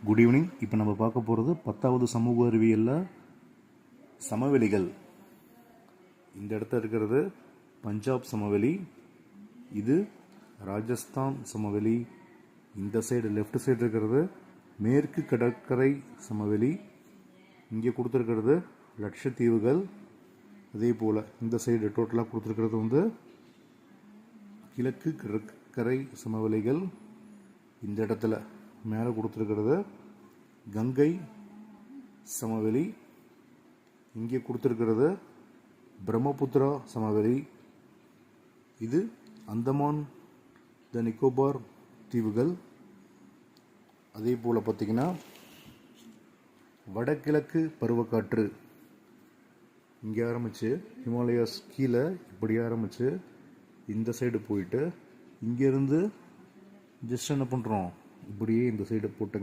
Good evening. இப்போ நம்ம பார்க்க போகிறது 10வது சமூக அறிவியலில் சமவெளிகள். இந்த இடத்துல இருக்கிறது பஞ்சாப் சமவெளி, இது ராஜஸ்தான் சமவெளி. இந்த சைடு லெஃப்ட் சைடு இருக்கிறது மேற்கு கடற்கரை சமவெளி. இங்கே கொடுத்துருக்கிறது லட்சத்தீவுகள். அதே போல் இந்த சைடு டோட்டலாக கொடுத்துருக்கிறது கிழக்கு கடற்கரை சமவெளிகள். இந்த இடத்துல மேலே கொடுத்துருக்கிறது கங்கை சமவெளி. இங்கே கொடுத்துருக்கிறது பிரம்மபுத்திரா சமவெளி. இது அந்தமான் நிக்கோபார் தீவுகள். அதே போல் பார்த்திங்கன்னா வடகிழக்கு பருவக்காற்று இங்கே ஆரம்பித்து ஹிமாலயாஸ் கீழே இப்படி ஆரம்பித்து இந்த சைடு போயிட்டு இங்கேருந்து ஜஸ்ட் என்ன பண்ணுறோம், இப்படியே இந்த சைடு போட்டுங்க.